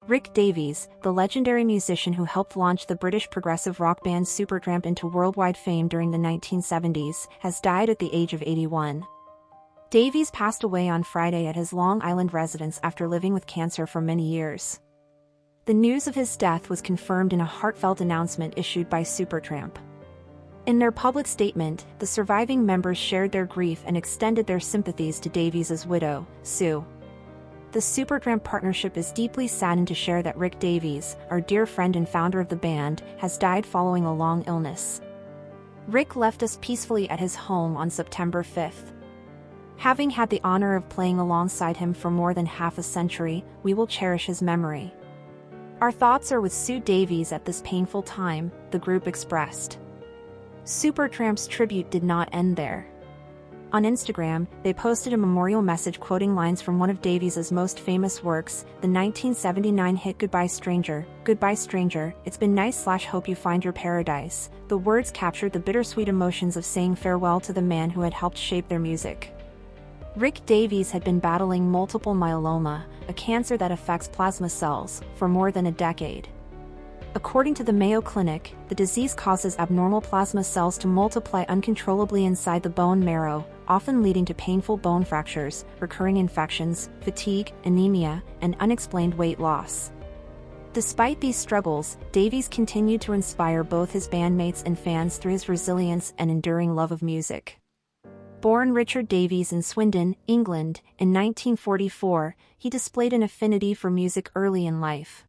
Rick Davies, the legendary musician who helped launch the British progressive rock band Supertramp into worldwide fame during the 1970s, has died at the age of 81. Davies passed away on Friday at his Long Island residence after living with cancer for many years. The news of his death was confirmed in a heartfelt announcement issued by Supertramp. In their public statement, the surviving members shared their grief and extended their sympathies to Davies' widow, Sue. The Supertramp partnership is deeply saddened to share that Rick Davies, our dear friend and founder of the band, has died following a long illness. Rick left us peacefully at his home on September 5th. Having had the honor of playing alongside him for more than half a century, we will cherish his memory. Our thoughts are with Sue Davies at this painful time, the group expressed. Supertramp's tribute did not end there. On Instagram, they posted a memorial message quoting lines from one of Davies' most famous works, the 1979 hit Goodbye Stranger, it's been nice/hope you find your paradise. The words captured the bittersweet emotions of saying farewell to the man who had helped shape their music. Rick Davies had been battling multiple myeloma, a cancer that affects plasma cells, for more than a decade. According to the Mayo Clinic, the disease causes abnormal plasma cells to multiply uncontrollably inside the bone marrow, often leading to painful bone fractures, recurring infections, fatigue, anemia, and unexplained weight loss. Despite these struggles, Davies continued to inspire both his bandmates and fans through his resilience and enduring love of music. Born Richard Davies in Swindon, England, in 1944, he displayed an affinity for music early in life.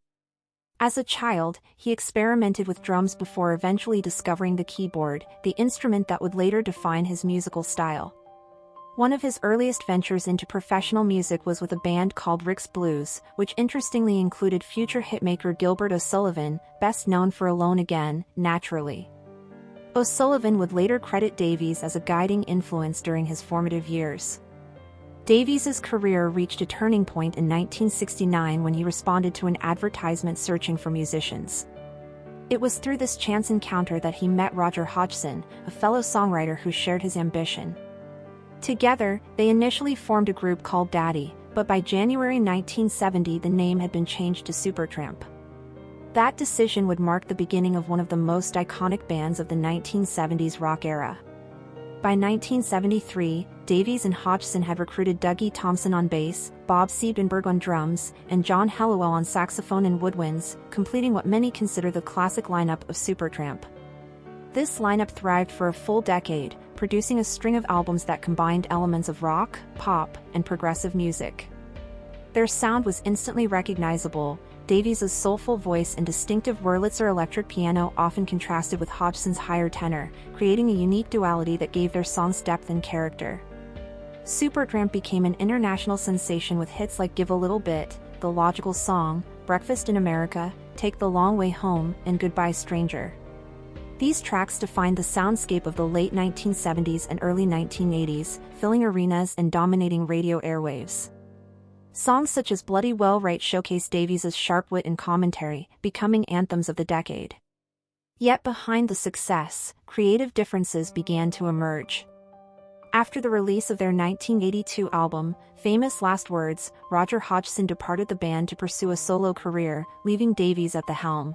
As a child, he experimented with drums before eventually discovering the keyboard, the instrument that would later define his musical style. One of his earliest ventures into professional music was with a band called Rick's Blues, which interestingly included future hitmaker Gilbert O'Sullivan, best known for Alone Again, Naturally. O'Sullivan would later credit Davies as a guiding influence during his formative years. Davies' career reached a turning point in 1969 when he responded to an advertisement searching for musicians. It was through this chance encounter that he met Roger Hodgson, a fellow songwriter who shared his ambition. Together, they initially formed a group called Daddy, but by January 1970 the name had been changed to Supertramp. That decision would mark the beginning of one of the most iconic bands of the 1970s rock era. By 1973, Davies and Hodgson had recruited Dougie Thompson on bass, Bob Siebenberg on drums, and John Helliwell on saxophone and woodwinds, completing what many consider the classic lineup of Supertramp. This lineup thrived for a full decade, producing a string of albums that combined elements of rock, pop, and progressive music. Their sound was instantly recognizable. Davies' soulful voice and distinctive Wurlitzer electric piano often contrasted with Hodgson's higher tenor, creating a unique duality that gave their songs depth and character. Supertramp became an international sensation with hits like Give a Little Bit, The Logical Song, Breakfast in America, Take the Long Way Home, and Goodbye Stranger. These tracks defined the soundscape of the late 1970s and early 1980s, filling arenas and dominating radio airwaves. Songs such as Bloody Well Right showcased Davies' sharp wit and commentary, becoming anthems of the decade. Yet behind the success, creative differences began to emerge. After the release of their 1982 album, Famous Last Words, Roger Hodgson departed the band to pursue a solo career, leaving Davies at the helm.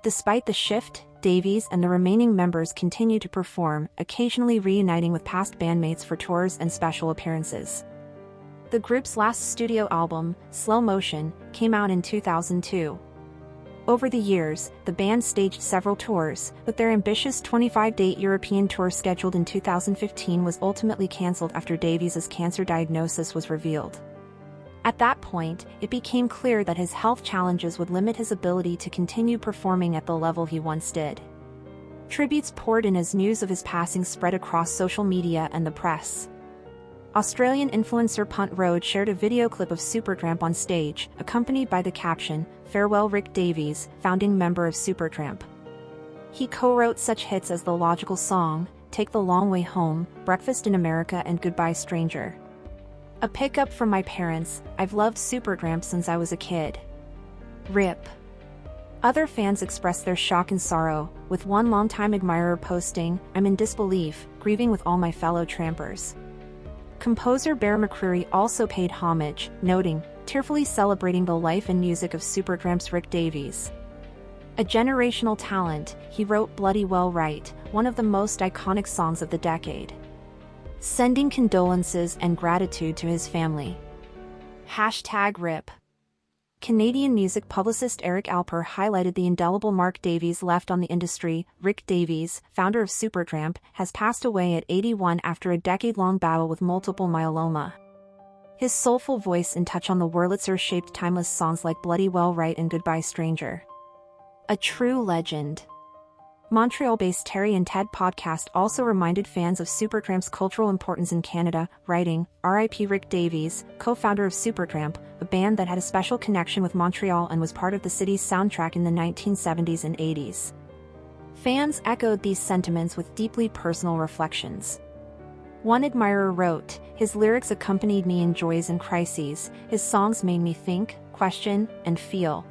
Despite the shift, Davies and the remaining members continued to perform, occasionally reuniting with past bandmates for tours and special appearances. The group's last studio album, Slow Motion, came out in 2002. Over the years, the band staged several tours, but their ambitious 25-date European tour scheduled in 2015 was ultimately cancelled after Davies' cancer diagnosis was revealed. At that point, it became clear that his health challenges would limit his ability to continue performing at the level he once did. Tributes poured in as news of his passing spread across social media and the press. Australian influencer Punt Road shared a video clip of Supertramp on stage, accompanied by the caption, "Farewell Rick Davies, founding member of Supertramp." He co-wrote such hits as The Logical Song, Take the Long Way Home, Breakfast in America, and Goodbye Stranger. A pickup from my parents, I've loved Supertramp since I was a kid. RIP. Other fans expressed their shock and sorrow, with one longtime admirer posting, "I'm in disbelief, grieving with all my fellow trampers." Composer Bear McCreary also paid homage, noting, tearfully celebrating the life and music of Supertramp's Rick Davies. A generational talent, he wrote Bloody Well Right, one of the most iconic songs of the decade. Sending condolences and gratitude to his family. #RIP. Canadian music publicist Eric Alper highlighted the indelible mark Davies left on the industry. Rick Davies, founder of Supertramp, has passed away at 81 after a decade-long battle with multiple myeloma. His soulful voice and touch on the Wurlitzer shaped timeless songs like Bloody Well Right and Goodbye Stranger. A true legend. Montreal-based Terry and Ted podcast also reminded fans of Supertramp's cultural importance in Canada, writing, "R.I.P. Rick Davies, co-founder of Supertramp, a band that had a special connection with Montreal and was part of the city's soundtrack in the 1970s and 80s." Fans echoed these sentiments with deeply personal reflections. One admirer wrote, "His lyrics accompanied me in joys and crises, his songs made me think, question, and feel.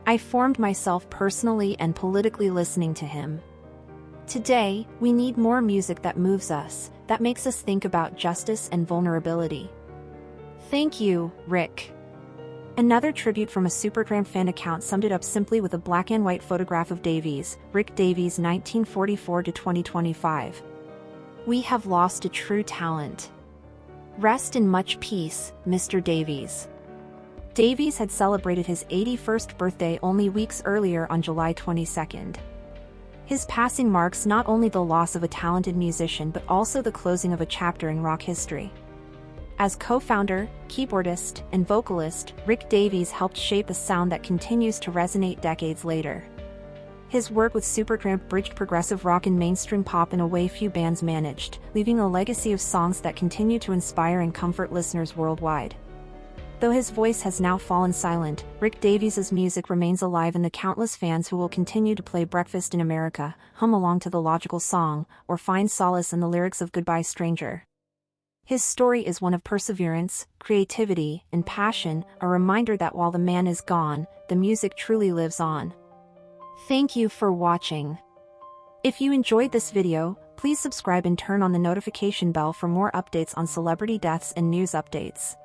I formed myself personally and politically listening to him. Today, we need more music that moves us, that makes us think about justice and vulnerability. Thank you, Rick." Another tribute from a Supertramp fan account summed it up simply with a black and white photograph of Davies, Rick Davies 1944 to 2025. "We have lost a true talent. Rest in much peace, Mr. Davies." Davies had celebrated his 81st birthday only weeks earlier on July 22. His passing marks not only the loss of a talented musician but also the closing of a chapter in rock history. As co-founder, keyboardist, and vocalist, Rick Davies helped shape a sound that continues to resonate decades later. His work with Supertramp bridged progressive rock and mainstream pop in a way few bands managed, leaving a legacy of songs that continue to inspire and comfort listeners worldwide. Though his voice has now fallen silent, Rick Davies' music remains alive in the countless fans who will continue to play Breakfast in America, hum along to the logical song, or find solace in the lyrics of Goodbye Stranger. His story is one of perseverance, creativity, and passion, a reminder that while the man is gone, the music truly lives on. Thank you for watching. If you enjoyed this video, please subscribe and turn on the notification bell for more updates on celebrity deaths and news updates.